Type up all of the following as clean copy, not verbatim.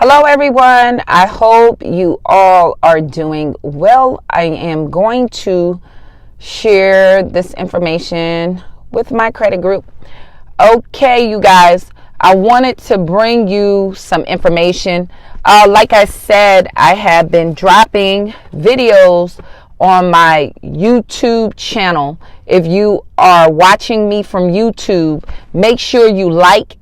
Hello everyone, I hope you all are doing well. I am going to share this information with my credit group. Okay, you guys, I wanted to bring you some information. Like I said, I have been dropping videos on my YouTube channel. If you are watching me from YouTube, make sure you like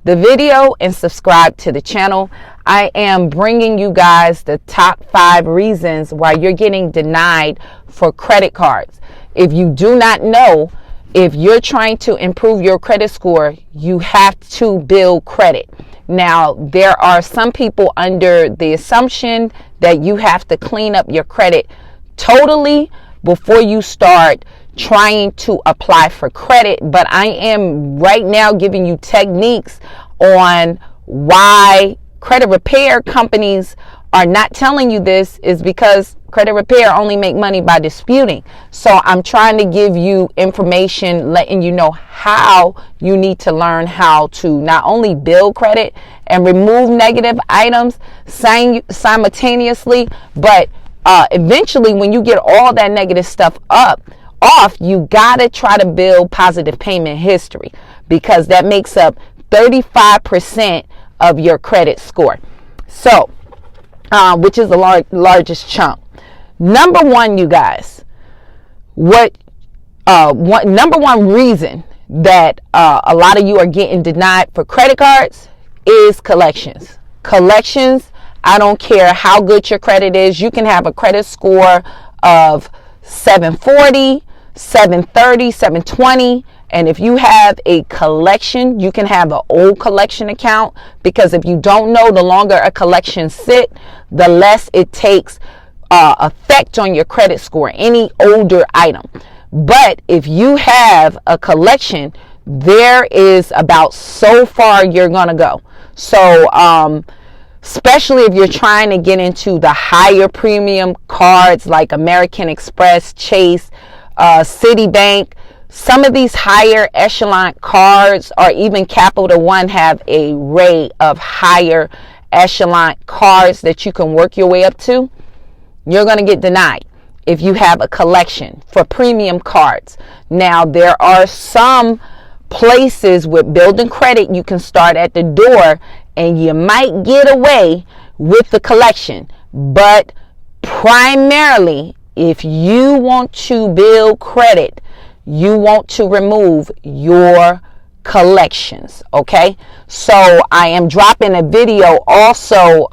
the video and subscribe to the channel. I am bringing you guys the top 5 reasons why you're getting denied for credit cards. If you do not know, if you're trying to improve your credit score, you have to build credit. Now, there are some people under the assumption that you have to clean up your credit totally before you start trying to apply for credit, but I am right now giving you techniques on why credit repair companies are not telling you this is because credit repair only make money by disputing. So I'm trying to give you information letting you know how you need to learn how to not only build credit and remove negative items simultaneously, but eventually when you get all that negative stuff off, you gotta try to build positive payment history, because that makes up 35% of your credit score. So, which is the largest chunk. Number one, you guys, number one reason that a lot of you are getting denied for credit cards is collections. Collections, I don't care how good your credit is. You can have a credit score of 740, 730, 720, and if you have a collection, you can have an old collection account, because if you don't know, the longer a collection sit, the less it takes effect on your credit score, any older item. But if you have a collection, there is about so far you're gonna go. So especially if you're trying to get into the higher premium cards like American Express, Chase, Citibank. Some of these higher echelon cards, or even Capital One, have an array of higher echelon cards that you can work your way up to. You're going to get denied if you have a collection for premium cards. Now, there are some places with building credit you can start at the door, and you might get away with the collection. But primarily, if you want to build credit, you want to remove your collections. Okay, so I am dropping a video also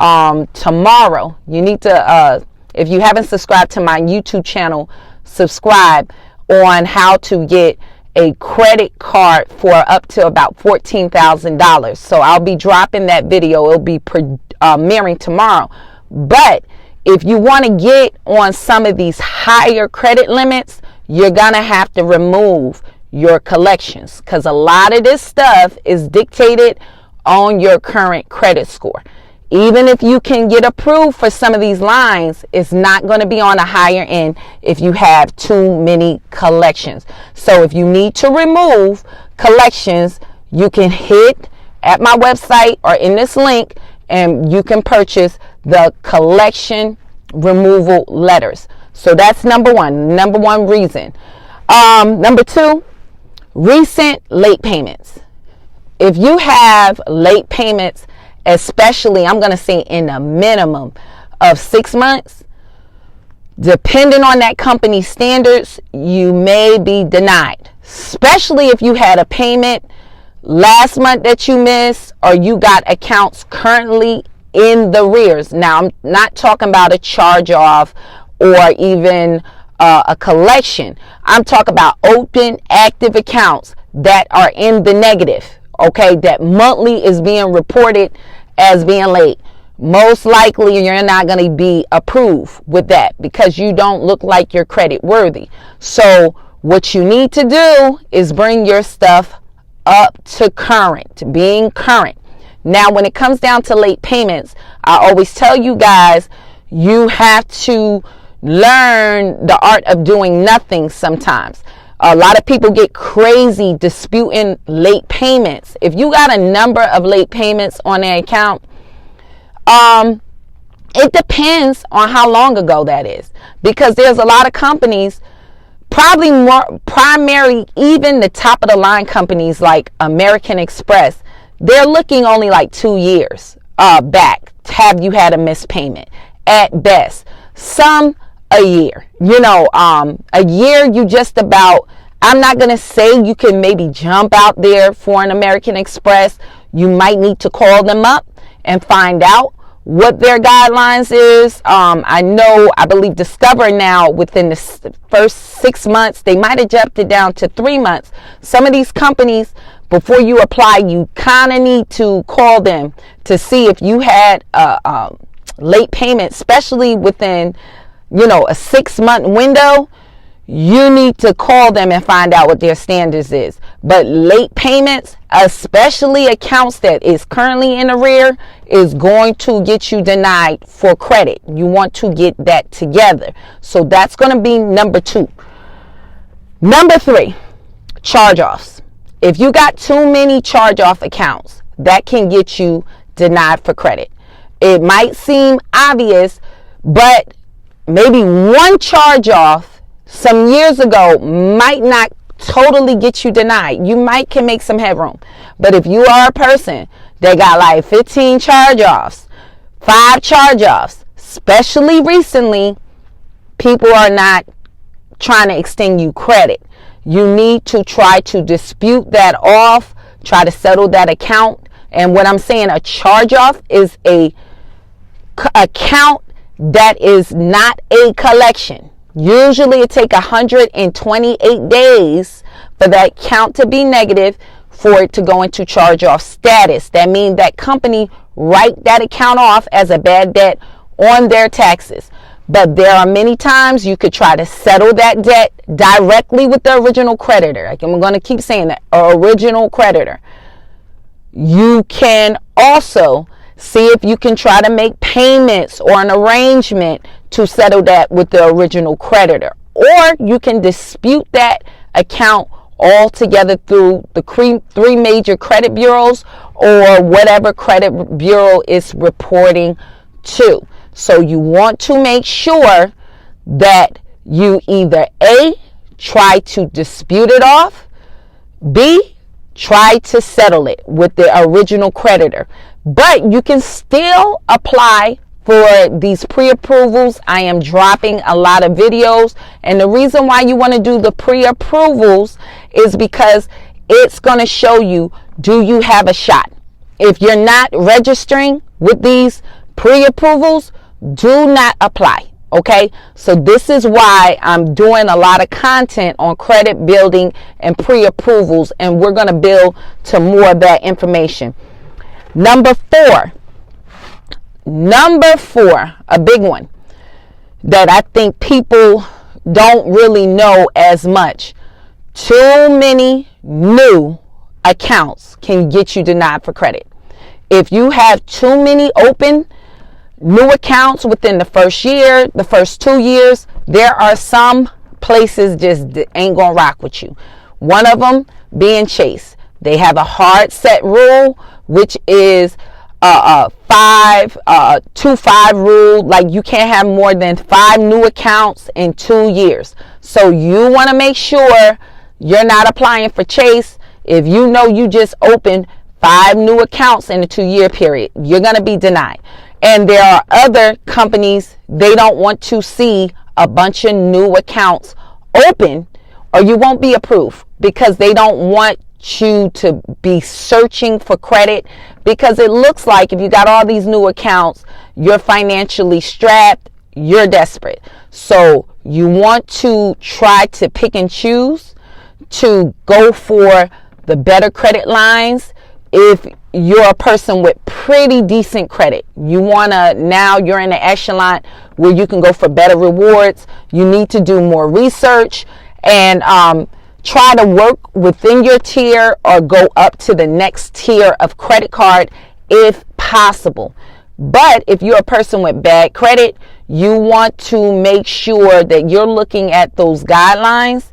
tomorrow. You need to, if you haven't subscribed to my YouTube channel, subscribe, on how to get a credit card for up to about $14,000. So I'll be dropping that video. It'll be premiering tomorrow. But if you want to get on some of these higher credit limits, you're going to have to remove your collections, because a lot of this stuff is dictated on your current credit score. Even if you can get approved for some of these lines, it's not going to be on a higher end if you have too many collections. So if you need to remove collections, you can hit at my website or in this link, and you can purchase the collection removal letters. So that's number one reason. Number 2, recent late payments. If you have late payments, especially, I'm going to say in a minimum of 6 months, depending on that company's standards, you may be denied. Especially if you had a payment last month that you missed, or you got accounts currently in the rears. Now, I'm not talking about a charge-off or even a collection. I'm talking about open, active accounts that are in the negative. Okay, that monthly is being reported as being late. Most likely you're not going to be approved with that, because you don't look like you're credit worthy. So what you need to do is bring your stuff up to current, being current. Now, when it comes down to late payments, I always tell you guys, you have to learn the art of doing nothing sometimes. A lot of people get crazy disputing late payments. If you got a number of late payments on an account, It depends on how long ago that is, because there's a lot of companies, probably more primary, even the top of the line companies like American Express, they're looking only like 2 years back. Have you had a missed payment at best? Some a year. A year you just about, I'm not going to say you can maybe jump out there for an American Express. You might need to call them up and find out what their guidelines is. I believe Discover now, within the first 6 months, they might have jumped it down to 3 months. Some of these companies, before you apply, you kind of need to call them to see if you had a late payment, especially within, a 6-month window. You need to call them and find out what their standards is. But late payments, especially accounts that is currently in arrear, is going to get you denied for credit. You want to get that together. So that's going to be number 2. Number 3, charge-offs. If you got too many charge-off accounts, that can get you denied for credit. It might seem obvious, but maybe one charge-off some years ago might not totally get you denied. You can make some headroom. But if you are a person that got like 15 charge-offs, 5 charge-offs, especially recently, people are not trying to extend you credit. You need to try to dispute that off, try to settle that account. And what I'm saying, a charge-off is a account that is not a collection. Usually it takes 128 days for that count to be negative for it to go into charge-off status. That means that company write that account off as a bad debt on their taxes. But there are many times you could try to settle that debt directly with the original creditor. Like, I'm going to keep saying that, original creditor. You can also see if you can try to make payments or an arrangement to settle that with the original creditor. Or you can dispute that account altogether through the 3 major credit bureaus or whatever credit bureau is reporting to. So you want to make sure that you either A, try to dispute it off, B, try to settle it with the original creditor. But you can still apply for these pre-approvals. I am dropping a lot of videos, and the reason why you want to do the pre-approvals is because it's going to show you, do you have a shot? If you're not registering with these pre-approvals, do not apply. Okay, so this is why I'm doing a lot of content on credit building and pre-approvals, and we're going to build to more of that information. Number 4, a big one that I think people don't really know as much. Too many new accounts can get you denied for credit. If you have too many open new accounts within the first year, the first 2 years, there are some places just ain't gonna rock with you. One of them being Chase. They have a hard set rule, which is a 5-2-5 rule. Like, you can't have more than 5 new accounts in 2 years. So you want to make sure you're not applying for Chase. If you know you just opened 5 new accounts in a 2-year period, you're going to be denied. And there are other companies, they don't want to see a bunch of new accounts open, or you won't be approved, because they don't want you to be searching for credit, because it looks like if you got all these new accounts, you're financially strapped, you're desperate. So you want to try to pick and choose to go for the better credit lines. If you're a person with pretty decent credit, you want to, now you're in the echelon where you can go for better rewards. You need to do more research and try to work within your tier or go up to the next tier of credit card if possible. But if you're a person with bad credit, you want to make sure that you're looking at those guidelines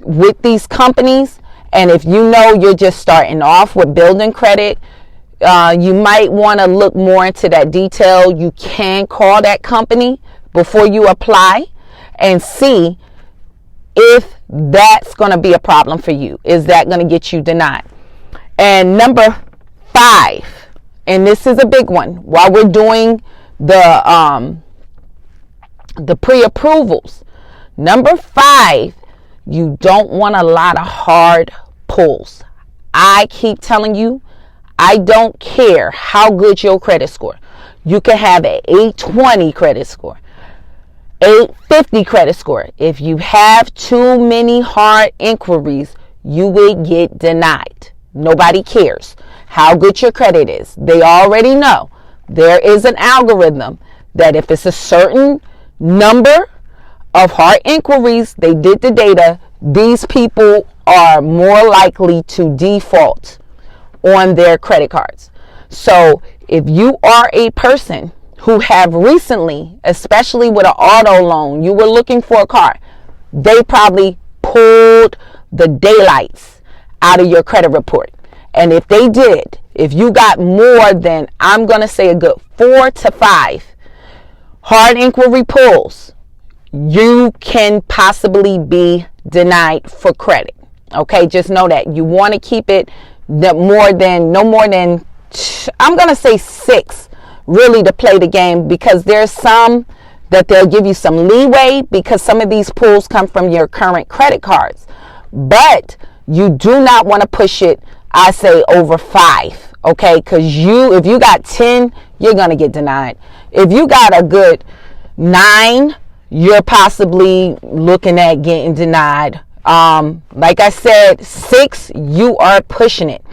with these companies. And if you know you're just starting off with building credit, You might want to look more into that detail. You can call that company before you apply and see if that's going to be a problem for you. Is that going to get you denied? And number 5, and this is a big one, while we're doing the pre-approvals, number 5, you don't want a lot of hard pulls. I keep telling you, I don't care how good your credit score. You can have an 820 credit score, 850 credit score. If you have too many hard inquiries, you will get denied. Nobody cares how good your credit is. They already know there is an algorithm that if it's a certain number of hard inquiries, they did the data, these people are more likely to default on their credit cards. So if you are a person who have recently, especially with an auto loan, you were looking for a car, they probably pulled the daylights out of your credit report. And if they did, if you got more than, I'm going to say a good 4 to 5 hard inquiry pulls, you can possibly be denied for credit. Okay, just know that you want to keep it no more than, I'm going to say 6 really to play the game, because there's some that they'll give you some leeway because some of these pulls come from your current credit cards. But you do not want to push it, I say, over 5. Okay, because if you got 10, you're going to get denied. If you got a good 9, you're possibly looking at getting denied. Like I said, 6, you are pushing it.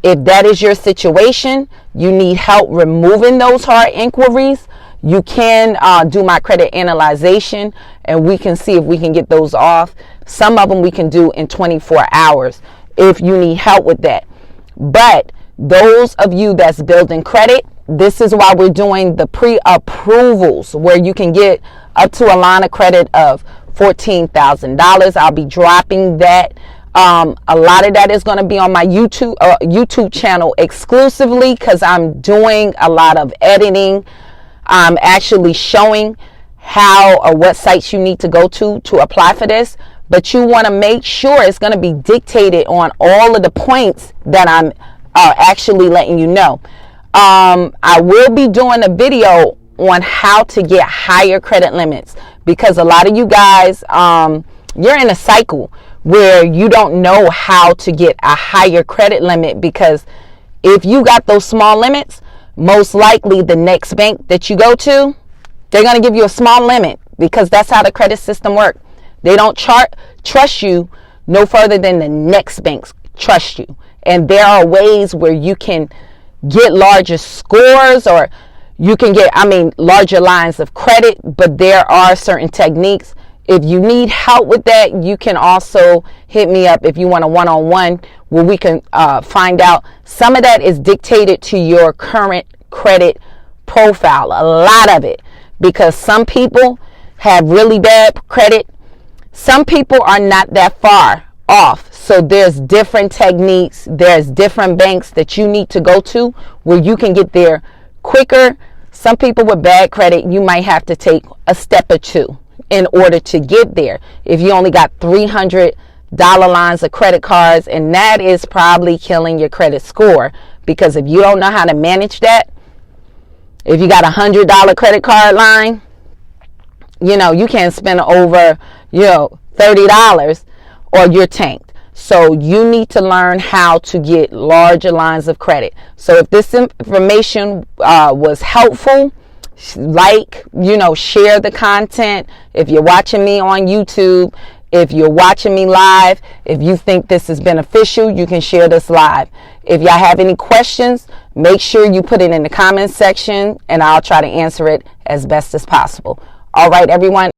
If that is your situation, you need help removing those hard inquiries, you can do my credit analyzation, and we can see if we can get those off. Some of them we can do in 24 hours if you need help with that. But those of you that's building credit, this is why we're doing the pre-approvals, where you can get up to a line of credit of $14,000. I'll be dropping that. A lot of that is going to be on my YouTube channel exclusively, because I'm doing a lot of editing. I'm actually showing how or what sites you need to go to apply for this. But you want to make sure it's going to be dictated on all of the points that I'm actually letting you know. I will be doing a video on how to get higher credit limits, because a lot of you guys, you're in a cycle where you don't know how to get a higher credit limit, because if you got those small limits, most likely the next bank that you go to, they're going to give you a small limit, because that's how the credit system works. They don't trust you no further than the next banks trust you. And there are ways where you can get larger scores, or you can get, larger lines of credit, but there are certain techniques. If you need help with that, you can also hit me up if you want a one-on-one where we can find out. Some of that is dictated to your current credit profile, a lot of it, because some people have really bad credit. Some people are not that far off. So there's different techniques, there's different banks that you need to go to where you can get there quicker. Some people with bad credit, you might have to take a step or two in order to get there. If you only got $300 lines of credit cards, and that is probably killing your credit score, because if you don't know how to manage that, if you got $100 credit card line, you can't spend over $30 or you're tanked. So you need to learn how to get larger lines of credit. So if this information was helpful, share the content. If you're watching me on YouTube, if you're watching me live, if you think this is beneficial, you can share this live. If y'all have any questions, make sure you put it in the comment section, and I'll try to answer it as best as possible. All right, everyone.